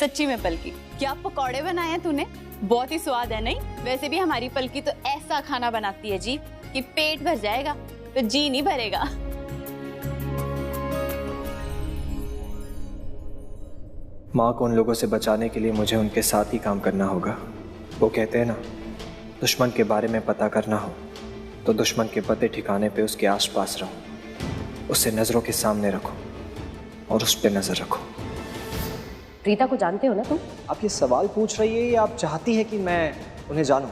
सच्ची में पलकी, क्या पकौड़े बनाए हैं तूने? बहुत ही स्वाद है नहीं? वैसे भी हमारी पलकी तो ऐसा खाना बनाती है जी कि पेट भर जाएगा तो जी नहीं भरेगा। माँ को उन लोगों से बचाने के लिए मुझे उनके साथ ही काम करना होगा। वो कहते हैं ना, दुश्मन के बारे में पता करना हो तो दुश्मन के पते ठिकाने पे उसके आसपास रहो, उसे नजरों के सामने रखो और उस पे नजर रखो। प्रीता को जानते हो ना तुम? आप ये सवाल पूछ रही है या आप चाहती है कि मैं उन्हें जानूं?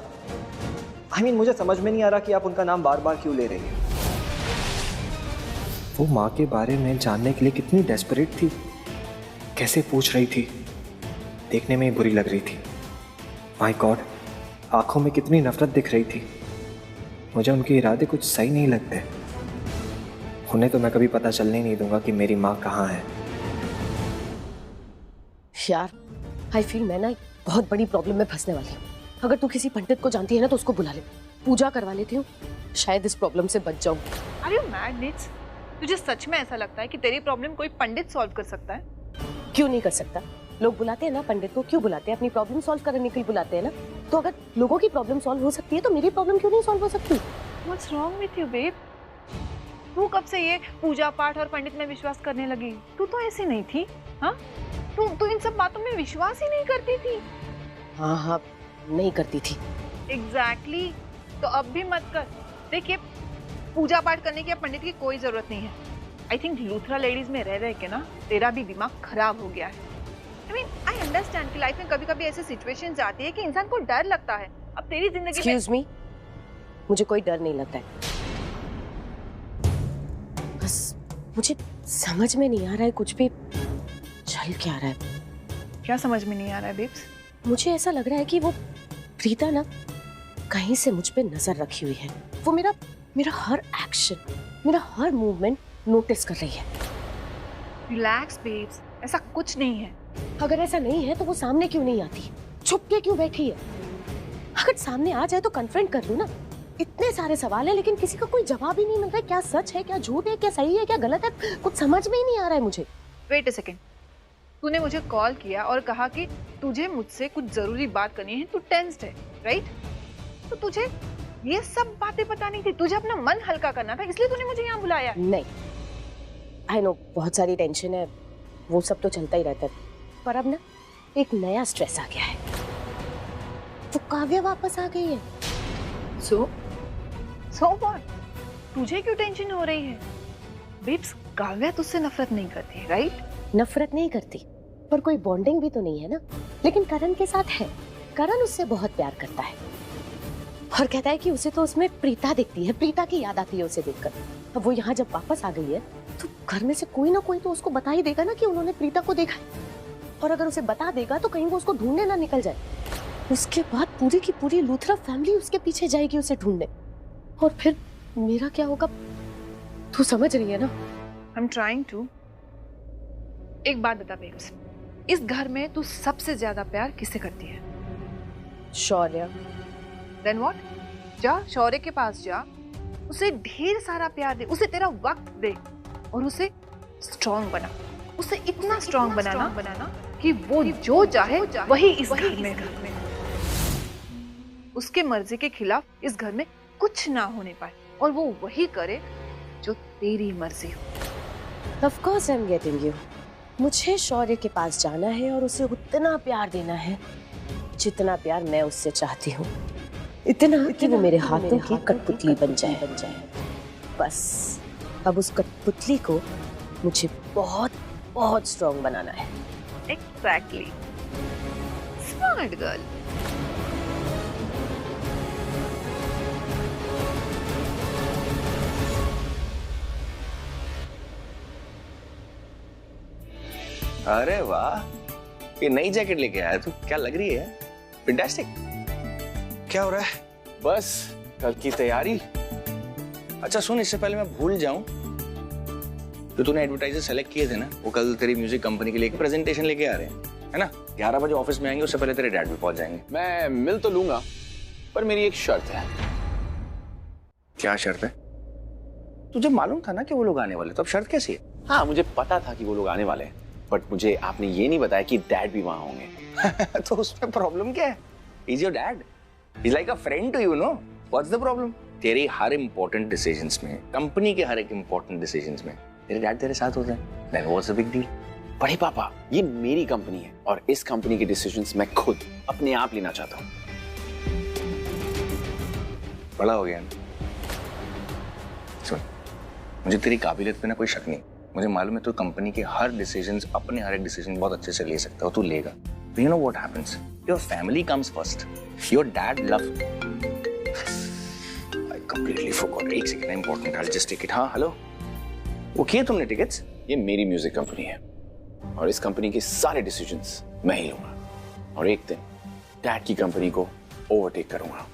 मुझे समझ में नहीं आ रहा कि आप उनका नाम बार बार क्यों ले रही हैं। वो माँ के बारे में जानने के लिए कितनी डेस्परेट थी, कैसे पूछ रही थी, देखने में ही बुरी लग रही थी। माय गॉड, आंखों में कितनी नफरत दिख रही थी। मुझे उनके इरादे कुछ सही नहीं लगते। उन्हें तो मैं कभी पता चलने ही नहीं दूंगा कि मेरी माँ कहाँ है। यार, आई फील मैं ना एक बहुत बड़ी प्रॉब्लम में फंसने वाली हूँ। अगर तू किसी पंडित को जानती है ना तो उसको बुला ले, पूजा करवा लेती हूँ, शायद इस प्रॉब्लम से बच जाऊँ। अरे मैड नीड्स, तुझे सच में ऐसा लगता है कि तेरी प्रॉब्लम कोई पंडित सॉल्व कर सकता है? क्यों नहीं कर सकता? लोग बुलाते हैं ना पंडित को, क्यों बुलाते हैं? अपनी प्रॉब्लम सॉल्व करने के लिए बुलाते हैं ना। तो अगर लोगों की प्रॉब्लम सॉल्व हो सकती है तो मेरी प्रॉब्लम क्यों नहीं सॉल्व हो सकती? What's wrong with you, babe? तू कब से ये पूजा पाठ और पंडित में विश्वास करने लगी? तू तो ऐसी नहीं थी, हाँ? तू इन सब बातों में विश्वास ही नहीं करती थी। हाँ, नहीं करती थी। Exactly. तो अब भी मत कर। देखिए, पूजा पाठ करने की पंडित की कोई जरूरत नहीं है। आई थिंक लूथरा लेडीज में रह के ना तेरा भी दिमाग खराब हो गया है। आई अंडरस्टैंड कि लाइफ में कभी-कभी ऐसी सिचुएशंस आती है कि इंसान को डर लगता है। अब तेरी जिंदगी Excuse me, मुझे कोई डर नहीं लगता है। बस मुझे समझ में नहीं आ रहा है कुछ भी चल क्या रहा है। क्या समझ में नहीं आ रहा है बेब्स? मुझे ऐसा लग रहा है कि वो प्रीता ना कहीं से मुझ पे नजर रखी हुई है। वो मेरा हर एक्शन, मेरा हर मूवमेंट नोटिस कर रही है। रिलैक्स बेब्स, ऐसा कुछ नहीं है। अगर ऐसा नहीं है तो वो सामने क्यों नहीं आती? छुप के क्यों बैठी है? अगर सामने आ जाए तो कन्फ्रंट कर लूं ना। इतने सारे सवाल है लेकिन किसी का कोई जवाब ही नहीं मिल रहा है। क्या सच है, क्या झूठ है, क्या सही है, क्या गलत है, कुछ समझ में ही नहीं आ रहा है मुझे। वेट अ सेकेंड, तूने मुझे कॉल किया और कहा कि तुझे मुझसे कुछ जरूरी बात करनी है, तू टेंस्ड है, राइट? तो तुझे ये सब बातें पता नहीं थी, तुझे अपना मन हल्का करना था, इसलिए तूने मुझे यहाँ बुलाया। नहीं, आई नो बहुत सारी टेंशन है, वो सब तो चलता ही रहता है, पर अब ना एक नया स्ट्रेस आ गया है। वो काव्या वापस आ गई है। So what? तुझे क्यों टेंशन हो रही है? बेब्स, काव्या तुझसे नफरत नहीं करती, राइट? नफरत नहीं करती, पर कोई बॉन्डिंग भी तो नहीं है ना। लेकिन करण के साथ है। करण उससे बहुत प्यार करता है और कहता है कि उसे तो उसमें प्रीता दिखती है, प्रीता की याद आती है उसे देखकर। अब वो यहाँ जब वापस आ गई है तो घर में से कोई ना कोई तो उसको बता ही देगा ना कि उन्होंने प्रीता को देखा है। और अगर उसे बता देगा तो कहीं वो उसको ढूंढने ना निकल जाए। उसके बाद पूरी की पूरी लूथरा फैमिली उसके पीछे जाएगी उसे ढूंढने। और फिर मेरा क्या होगा, तू समझ रही है ना? I'm trying to. एक बात बता बेब्स, इस घर में तू सबसे ज्यादा प्यार किससे करती है? शौर्य। Then what? जा शौर्य के पास जा, उसे ढेर सारा प्यार दे, उसे तेरा वक्त दे और उसे स्ट्रॉन्ग बना। उसे इतना स्ट्रॉन्ग बनाना कि वो जो चाहे वही इस घर में। उसके मर्जी के खिलाफ इस घर में कुछ ना होने पाए और वो वही करे जो तेरी मर्जी हो। Of course I'm getting you. मुझे शौर्य के पास जाना है और उसे उतना प्यार देना है जितना प्यार मैं उससे चाहती हूँ। इतना कि वो मेरे हाथों की कठपुतली बन जाए। बस अब उस कठपुतली को मुझे बहुत बहुत स्ट्रॉन्ग बनाना है। Exactly. Smart girl. अरे वाह, ये नई जैकेट लेके आया तू, क्या लग रही है? फैंटास्टिक। क्या हो रहा है? बस कल की तैयारी। अच्छा सुन, इससे पहले मैं भूल जाऊं, जो तूने एडवर्टाइजर सेलेक्ट किए थे ना, वो कल तेरी म्यूजिक कंपनी के लिए एक प्रेजेंटेशन लेके आ रहे हैं, है ना? 11 बजे ऑफिस में आएंगे, उससे पहले तेरे डैड भी पहुंच जाएंगे। मैं मिल तो लूंगा, पर मेरी एक शर्त है। क्या शर्त है? तुझे मालूम था ना कि वो लोग आने वाले, तो अब शर्त कैसी है? हाँ, मुझे पता था कि वो लोग आने वाले हैं, बट मुझे आपने ये नहीं बताया कि डैड भी वहां होंगे। तो उसमें प्रॉब्लम क्या है? He's your dad. He's like a friend to you, no? What's the problem? तेरी हर इंपॉर्टेंट डिसीजंस में, कंपनी के हर एक इंपॉर्टेंट डिसीजंस में तेरे डैड तेरे साथ होते हैं। Then what's the big deal? बड़े पापा, ये मेरी कंपनी है और इस कंपनी के डिसीजंस मैं खुद अपने आप लेना चाहता हूँ। बड़ा हो गया ना? सुन, मुझे तेरी काबिलियत पे ना कोई शक नहीं। मुझे मालूम है तू कंपनी के हर डिसीजंस, अपने हर एक डिसीजन बहुत अच्छे से ले सकता हो, तू लेगा। But you know what happens? Your family comes first. Your dad loves. I completely forgot. एक second, important. I'll just take it. हाँ, हेलो। वो किए तुमने टिकट्स? ये मेरी म्यूजिक कंपनी है और इस कंपनी के सारे डिसीजंस मैं ही लूंगा और एक दिन डैड की कंपनी को ओवरटेक करूंगा।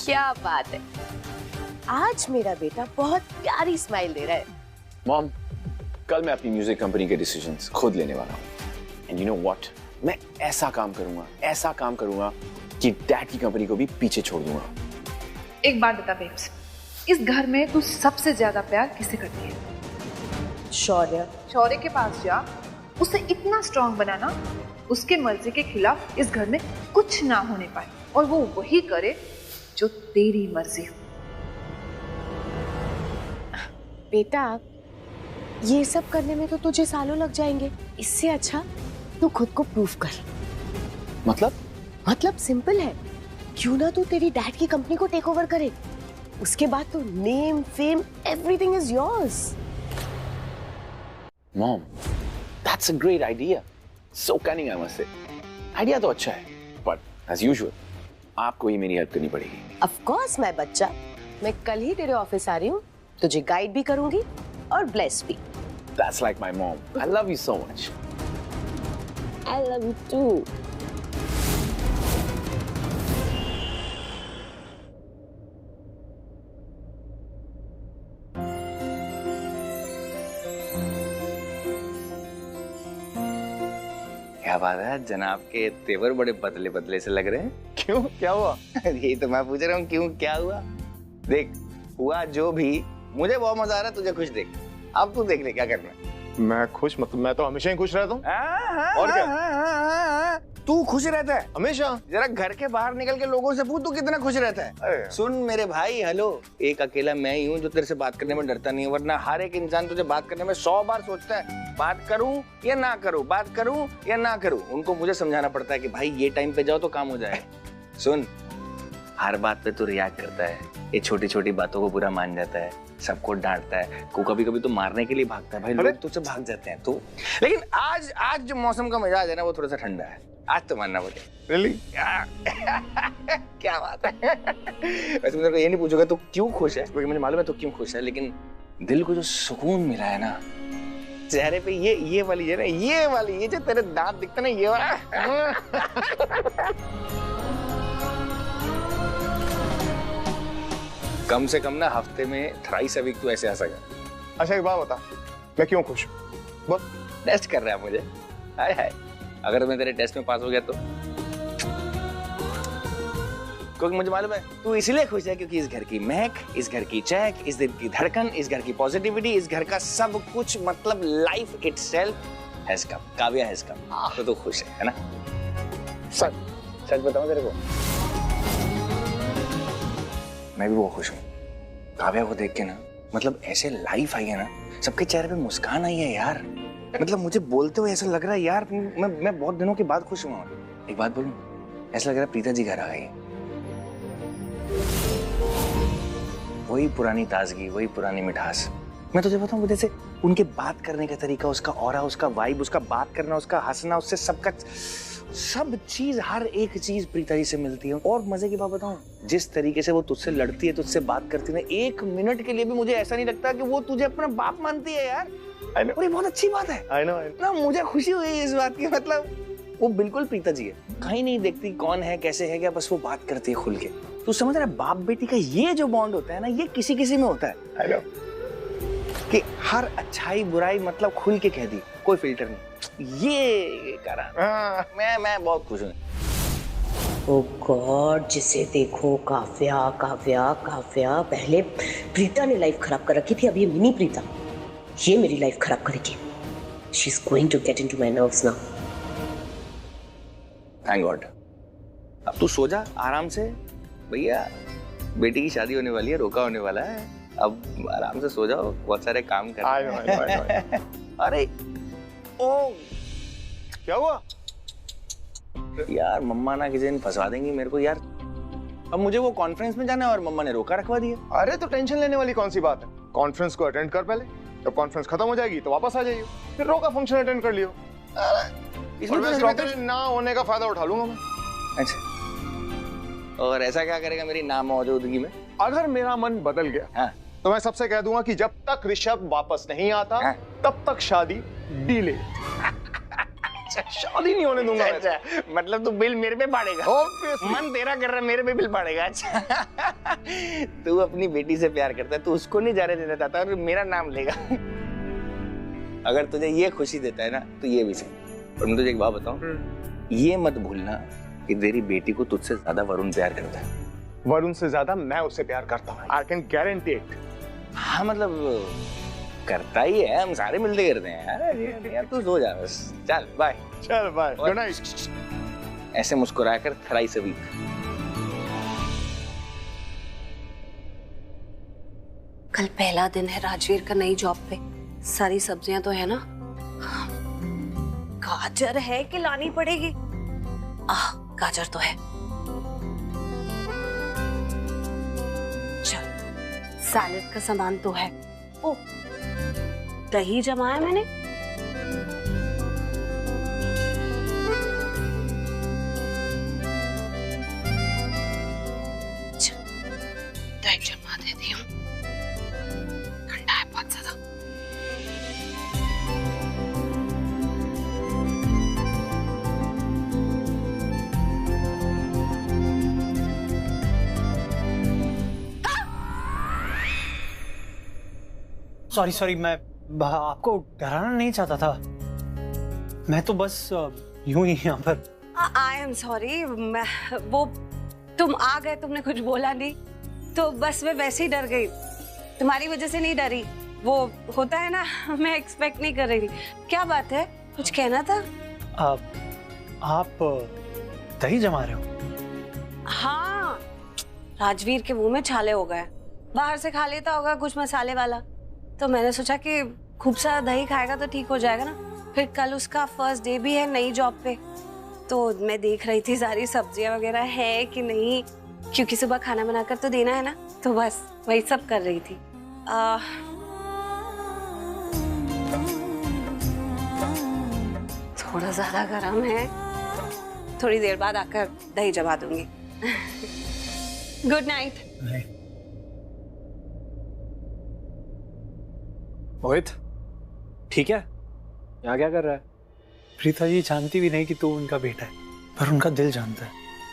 क्या बात है, आज मेरा बेटा बहुत प्यारी स्माइल दे रहा है। मॉम, कल मैं अपनी म्यूजिक कंपनी के डिसीजंस खुद लेने वाला हूँ। एंड यू नो व्हाट, मैं ऐसा काम करूंगा कि डैड की कंपनी को भी पीछे छोड़ दूंगा। एक बात बता बेब्स, इस घर में तू सबसे ज्यादा प्यार किसे करती है? शौर्य। शौर्य के पास जा, उसे इतना स्ट्रांग बनाना उसके मर्जी के खिलाफ इस घर में कुछ ना होने पाए और वो वही करे जो तेरी मर्जी हो। बेटा, ये सब करने में तो तुझे सालों लग जाएंगे, इससे अच्छा तू खुद को प्रूफ कर। मतलब सिंपल है, क्यों ना तू तेरी डैड की कंपनी को टेक ओवर करे, उसके बाद तो name, fame, everything is yours. Mom, that's a great idea, so cunning I must say. Idea तो अच्छा है, बट एज यूजुअल आपको ही मेरी हेल्प करनी पड़ेगी। ऑफ कोर्स माय बच्चा, मैं कल ही तेरे ऑफिस आ रही हूँ, तुझे गाइड भी करूंगी और ब्लेस भी। That's like my mom. I love you so much. I love you too. क्या बात है, जनाब के तेवर बड़े बदले बदले से लग रहे हैं। क्यों, क्या हुआ? यही तो मैं पूछ रहा हूँ, क्यों, क्या हुआ? देख, हुआ जो भी, मुझे बहुत मजा आ रहा है, तुझे खुश देख। अब तू देख ले क्या करना है। मैं खुश, मतलब मैं तो हमेशा ही खुश रहता हूँ। और क्या? तू खुश रहता है हमेशा? जरा घर के बाहर निकल के लोगों से पूछ, तू कितना खुश रहता है। सुन मेरे भाई, हेलो, एक अकेला मैं ही हूँ जो तेरे से बात करने में डरता नहीं है, वरना हर एक इंसान तुझे बात करने में 100 बार सोचता है, बात करूं या ना करूं, बात करूं या ना करूं। उनको मुझे समझाना पड़ता है कि भाई ये टाइम पे जाओ तो काम हो जाएगा। सुन, हर बात पे तू रिएक्ट करता है, ये छोटी छोटी बातों को बुरा मान जाता है, सबको डांटता है, को कभी कभी तो मारने के लिए भागता है। भाई लोग तुझसे भाग जाते हैं तो, लेकिन आज जो मौसम का मिजाज है ना, वो थोड़ा सा ठंडा है। आज तो मानना बोले। रियली? क्या बात है। वैसे मैं ये नहीं पूछूंगा तू क्यों खुश है, क्योंकि मुझे मालूम है तू क्यों खुश है, लेकिन दिल को जो सुकून मिला है ना चेहरे पे, ये वाली है ना, ये जो तेरे दांत दिखते ना, ये वाला। कम से कम ना हफ्ते में थ्राइस अ वीक तू ऐसे आ सका। अच्छा एक बात बता, मैं क्यों खुश हूँ? बोल। टेस्ट कर रहा है मुझे। हाय हाय, अगर मैं तेरे टेस्ट में पास हो गया तो, क्योंकि मुझे मालूम है तू इसलिए खुश है क्योंकि इस घर की महक, इस घर की चहक, इस दिल की धड़कन, इस घर की पॉजिटिविटी, इस घर का सब कुछ, मतलब life itself has come, Kavya has come, तो तू खुश है ना? सच बताऊं तेरे को, मैं भी बहुत खुश हूँ। काव्या को देख के ना, मतलब ऐसे लाइफ आई है ना, सबके चेहरे पे मुस्कान आई है यार। मतलब मुझे बोलते हुए ऐसा लग रहा है यार, मैं बहुत दिनों के बाद खुश हुआ। एक बात बोलूं, ऐसा लग रहा है प्रीता जी घर आ गई। वही पुरानी ताजगी, वही पुरानी मिठास। मैं तुझे बताऊं, जैसे उनके बात करने का तरीका, उसका ऑरा, उसका वाइब, उसका बात करना, उसका हंसना, उससे सबका सब चीज, हर एक चीज प्रीता जी से मिलती है। और मजे की बात बताऊं, जिस तरीके से वो तुझसे लड़ती है, तुझसे बात करती है ना, एक मिनट के लिए भी मुझे ऐसा नहीं लगता कि वो तुझे अपना बाप मानती है यार। और ये बहुत अच्छी बात है। I know. ना मुझे खुशी हुई इस बात की, मतलब वो बिल्कुल प्रीता जी है, कहीं नहीं देखती कौन है कैसे है क्या, बस वो बात करती है खुल के। तू समझ रहा है, बाप बेटी का ये जो बॉन्ड होता है ना, ये किसी किसी में होता है। I know. कि हर अच्छाई बुराई मतलब खुल के कह दी, कोई फिल्टर नहीं। ये करा मैं बहुत खुश हूँ। ओ गॉड, जिसे देखो काव्या काव्या काव्या। पहले प्रीता ने लाइफ खराब कर रखी थी, अब ये मिनी प्रीता। ये मेरी लाइफ खराब करेगी। She is going to get into my nerves now. Thank God. अब तू सो जा आराम से भैया, बेटी की शादी होने वाली है, रोका होने वाला है, अब आराम से सो जाओ, बहुत सारे काम कर। अरे ओ क्या हुआ यार, मम्मा ना किसी दिन फंसा देंगी मेरे को यार। अब मुझे वो कॉन्फ्रेंस में जाना है और मम्मा ने रोका रखवा दिया। अरे तो टेंशन लेने वाली कौन सी बात है, कॉन्फ्रेंस को अटेंड कर पहले, जब कॉन्फ्रेंस खत्म हो जाएगी तो वापस आ जाइयो, फिर रोका फंक्शन अटेंड कर लियो। इसमें और तो वैसे भी तेरे ना होने का फायदा उठा लूंगा मैं। अच्छा, और ऐसा क्या करेगा मेरी नामौजूदगी में? अगर मेरा मन बदल गया हाँ। तो मैं सबसे कह दूंगा कि जब तक ऋषभ वापस नहीं आता हाँ। तब तक शादी डीले। शादी नहीं होने दूंगा। अच्छा, मतलब तू बिल मेरे पे पाड़ेगा? मन तेरा कर रहा है, मेरे पे बिल पाड़ेगा। अच्छा तू अपनी बेटी से प्यार करता है, तू उसको नहीं जाने देना चाहता और मेरा नाम लेगा। अगर तुझे ये खुशी देता है ना तो ये भी सही। और मैं तुझे एक बात बताऊं, ये मत भूलना कि तेरी बेटी को तुझसे ज्यादा वरुण प्यार करता है। वरुण से ज्यादा मैं उससे प्यार करता हूँ, आई कैन गारंटी इट। हाँ मतलब करता ही है, हम सारे मिलते करते हैं यार। यार तू सो जा बस, चल बाय। चल बाय, गुड नाइट। ऐसे मुस्कुरा कर थ्राइस अ वीक। कल पहला दिन है राजवीर का नई जॉब पे। सारी सब्जियां तो है ना? गाजर है कि लानी पड़ेगी? गाजर तो है। चल, सैलेड का सामान तो है। ओ, दही जमाया मैंने। दही जमा देती हूँ, ठंडा है बहुत ज्यादा। सॉरी, मैं आपको डराना नहीं चाहता था। मैं तो बस यूं ही यहाँ पर। आई एम सॉरी, मैं वो तुम आ गए, तुमने कुछ बोला नहीं तो बस मैं वैसे ही डर गई। तुम्हारी वजह से नहीं डरी, वो होता है ना, मैं एक्सपेक्ट नहीं कर रही थी। क्या बात है, कुछ कहना था? आप दही जमा रहे हो? हाँ, राजवीर के मुंह में छाले हो गए, बाहर से खा लेता होगा कुछ मसाले वाला, तो मैंने सोचा कि खूब सारा दही खाएगा तो ठीक हो जाएगा ना। फिर कल उसका फर्स्ट डे भी है नई जॉब पे, तो मैं देख रही थी सारी सब्जियां वगैरह है कि नहीं, क्योंकि सुबह खाना बनाकर तो देना है ना, तो बस वही सब कर रही थी। थोड़ा ज्यादा गरम है, थोड़ी देर बाद आकर दही जमा दूंगी। Good night. मोहित, ठीक है? यहाँ क्या कर रहा है? प्रीता जी जानती भी नहीं कि तू उनका बेटा है, पर उनका दिल जानता है।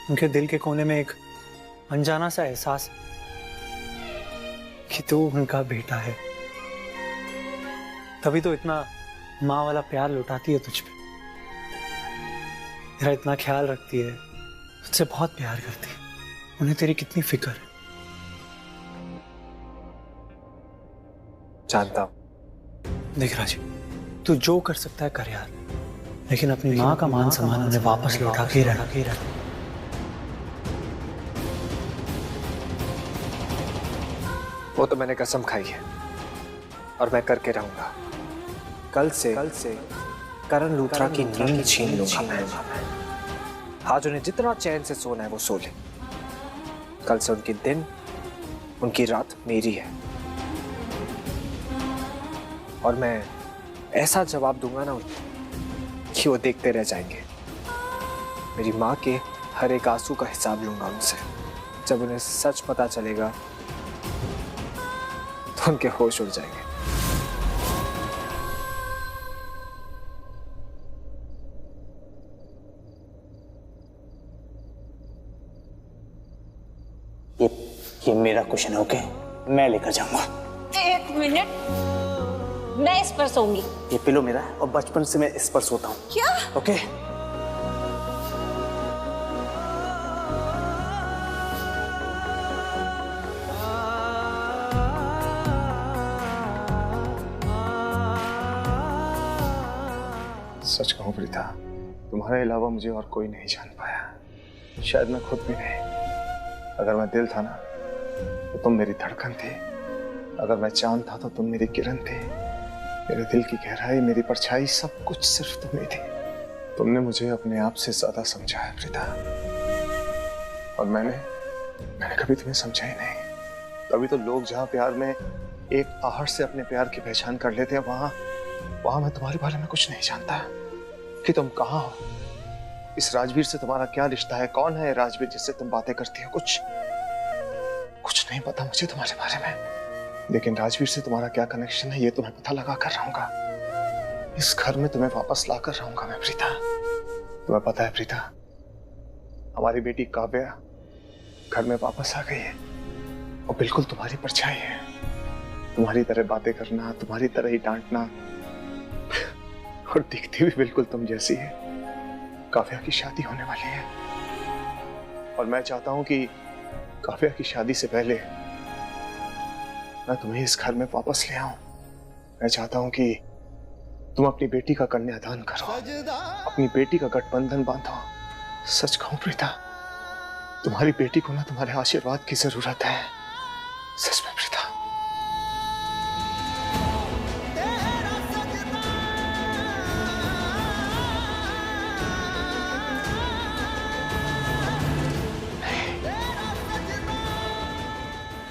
उनके दिल के कोने में एक अनजाना सा एहसास है कि तू उनका बेटा है। तभी तो इतना माँ वाला प्यार लुटाती है तुझ पे, तेरा इतना ख्याल रखती है, तुझसे बहुत प्यार करती है। उन्हें तेरी कितनी फिक्र है। जानता हूं। देख राजीव, तू जो कर सकता है कर यार, लेकिन अपनी माँ का मान सम्मान उन्हें वापस लौटा के रह। वो तो मैंने कसम खाई है और मैं करके रहूंगा। कल से करण लूथरा की नींद छीन लूंगा मैं। आज उन्हें जितना चैन से सोना है वो सो ले। कल से उनकी दिन, उनकी रात मेरी है, और मैं ऐसा जवाब दूंगा ना उन्हें कि वो देखते रह जाएंगे। मेरी माँ के हर एक आंसू का हिसाब लूंगा उनसे। जब उन्हें सच पता चलेगा तो उनके होश उड़ जाएंगे। ये मेरा क्वेश्चन है, ओके? मैं लेकर जाऊंगा। 1 मिनट, मैं इस पर सोऊंगी। ये पिलो मेरा है और बचपन से मैं इस पर सोता हूँ। क्या? ओके? सच कहूं प्रीता, तुम्हारे अलावा मुझे और कोई नहीं जान पाया, शायद मैं खुद भी नहीं। अगर मैं दिल था ना तो तुम मेरी धड़कन थी, अगर मैं चांद था तो तुम मेरी किरण थी। मेरे दिल की गहराई, मेरी परछाई, सब कुछ सिर्फ तुम ही थी। तुमने मुझे अपने आप से ज्यादा समझा है प्रीता, और मैंने कभी तुम्हें समझा ही नहीं। तभी तो लोग जहां प्यार में एक आहट से अपने प्यार की पहचान कर लेते हैं, वहां मैं तुम्हारे बारे में कुछ नहीं जानता कि तुम कहाँ हो, इस राजवीर से तुम्हारा क्या रिश्ता है, कौन है राजवीर जिससे तुम बातें करती हो। कुछ नहीं पता मुझे तुम्हारे बारे में, लेकिन राजवीर से तुम्हारा क्या कनेक्शन है ये तुम्हें पता लगा कर रहूंगा। इस घर में तुम्हें वापस ला कर रहूंगा मैं प्रीता। तुम्हें पता है प्रीता, हमारी बेटी काव्या घर में वापस आ गई है और बिल्कुल तुम्हारी परछाई है। तुम्हारी तरह बातें करना, तुम्हारी तरह ही डांटना, और दिखती भी बिल्कुल तुम जैसी है। काव्या की शादी होने वाली है और मैं चाहता हूं कि काव्या की शादी से पहले मैं तुम्हें इस घर में वापस ले आऊं। मैं चाहता हूं कि तुम अपनी बेटी का कन्यादान करो, अपनी बेटी का गठबंधन बांधो। सच कहूं प्रीता, तुम्हारी बेटी को ना तुम्हारे आशीर्वाद की जरूरत है, सच में प्रीता।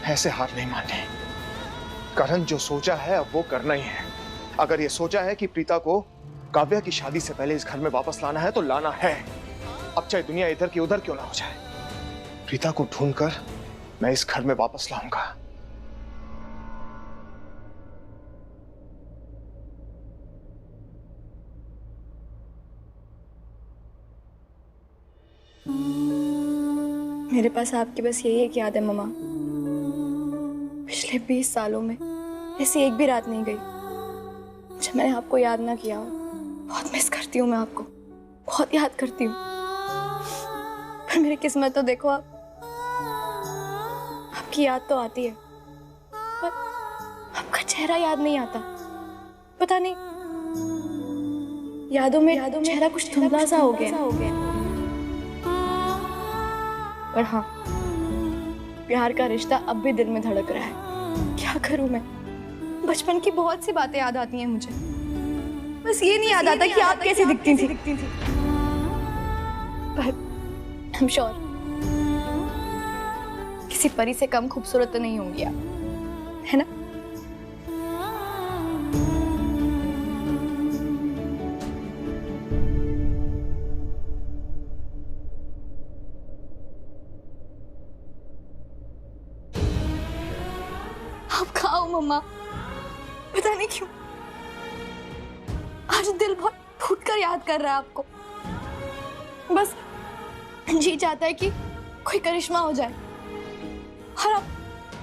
ऐसे हार नहीं माननी। करण जो सोचा है अब वो करना ही है। अगर ये सोचा है कि प्रीता को काव्या की शादी से पहले इस घर में वापस लाना है तो लाना है, अब चाहे दुनिया इधर की उधर क्यों ना हो जाए। प्रीता को ढूंढकर मैं इस घर में वापस लाऊंगा। मेरे पास आपकी बस यही एक याद है मम्मा। पिछले 20 सालों में ऐसी एक भी रात नहीं गई जब मैंने आपको याद ना किया हो। बहुत मिस करती हूँ मैं आपको, बहुत याद करती हूँ। पर मेरी किस्मत तो देखो, आपकी याद तो आती है पर आपका चेहरा याद नहीं आता। पता नहीं, यादों में चेहरा कुछ धुंधला सा हो गया। पर हाँ, प्यार का रिश्ता अब भी दिल में धड़क रहा है। क्या करूं मैं? बचपन की बहुत सी बातें याद आती हैं मुझे, बस ये नहीं याद आता कि आप कैसी दिखती थी। पर I'm sure किसी परी से कम खूबसूरत तो नहीं होंगी आप, है ना? आप खाओ मम्मा। पता नहीं क्यों आज दिल बहुत फूटकर याद कर रहा है आपको। बस जी चाहता है कि कोई करिश्मा हो जाए और आप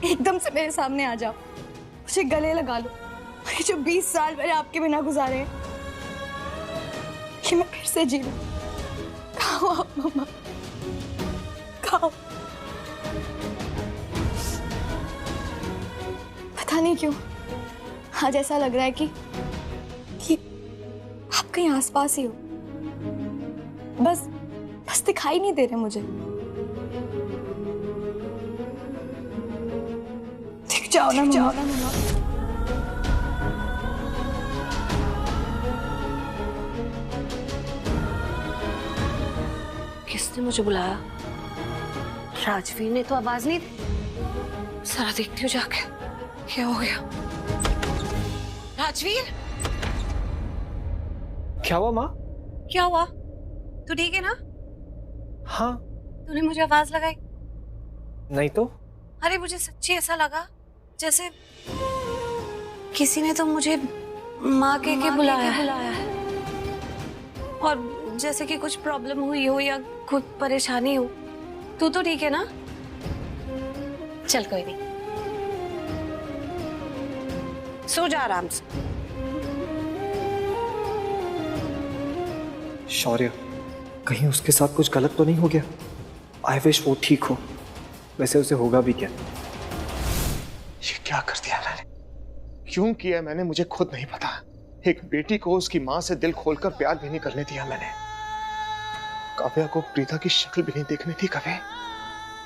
एकदम से मेरे सामने आ जाओ, मुझे गले लगा लो। ये जो 20 साल मैंने आपके बिना गुजारे हैं, कि मैं फिर से जी लूं। खाओ आप मम्मा, खाओ। पता नहीं क्यों आज ऐसा लग रहा है कि आप कहीं आसपास ही हो, बस दिखाई नहीं दे रहे मुझे। दिख जाओ ना मम्मा। किसने मुझे बुलाया? राजवीर ने तो आवाज नहीं दी। सारा देखती हूँ जाके क्या हो गया। राजवीर, क्या हुआ माँ? क्या हुआ? तू ठीक है ना? हाँ। तूने मुझे आवाज लगाई? नहीं तो। अरे मुझे सच्ची ऐसा लगा जैसे किसी ने तो मुझे माँ के बुलाया है, और जैसे कि कुछ प्रॉब्लम हुई हो या कुछ परेशानी हो। तू तो ठीक है ना? चल कोई नहीं, सो जा आराम से। शौर्य, कहीं उसके साथ कुछ गलत तो नहीं हो गया? आई विश वो ठीक हो। वैसे उसे होगा भी क्या? ये क्या कर दिया मैंने? क्यों किया मैंने मुझे खुद नहीं पता। एक बेटी को उसकी मां से दिल खोलकर प्यार भी नहीं करने दिया मैंने। काव्या को प्रीता की शक्ल भी नहीं देखनी थी कभी।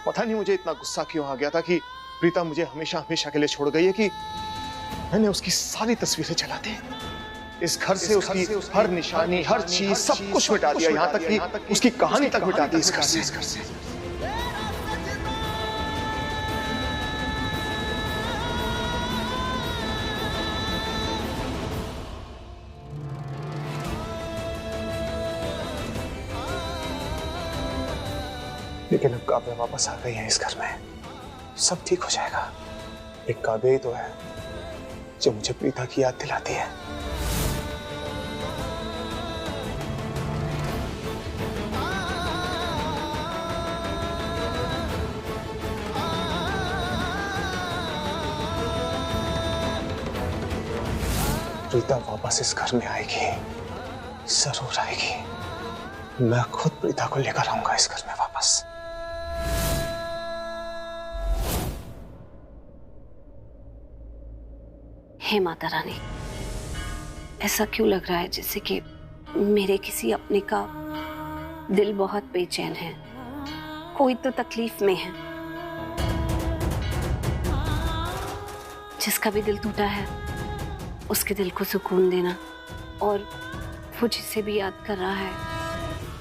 पता नहीं मुझे इतना गुस्सा क्यों आ गया था कि प्रीता मुझे हमेशा हमेशा के लिए छोड़ गई है कि मैंने उसकी सारी तस्वीरें जला दी। इस घर से उसकी हर निशानी, हर चीज, सब कुछ मिटा दिया, यहाँ तक कि उसकी कहानी तक मिटा दी इस घर से। लेकिन अब काव्या वापस आ गई है इस घर में, सब ठीक हो जाएगा। एक काव्या ही तो है जो मुझे प्रीता की याद दिलाती है। प्रीता वापस इस घर में आएगी, जरूर आएगी। मैं खुद प्रीता को लेकर आऊंगा इस घर में वापस। हे माता रानी, ऐसा क्यों लग रहा है जैसे कि मेरे किसी अपने का दिल बहुत बेचैन है, कोई तो तकलीफ में है। जिसका भी दिल टूटा है उसके दिल को सुकून देना, और वो जिसे भी याद कर रहा है,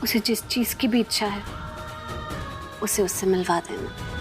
उसे जिस चीज की भी इच्छा है उसे उससे मिलवा देना।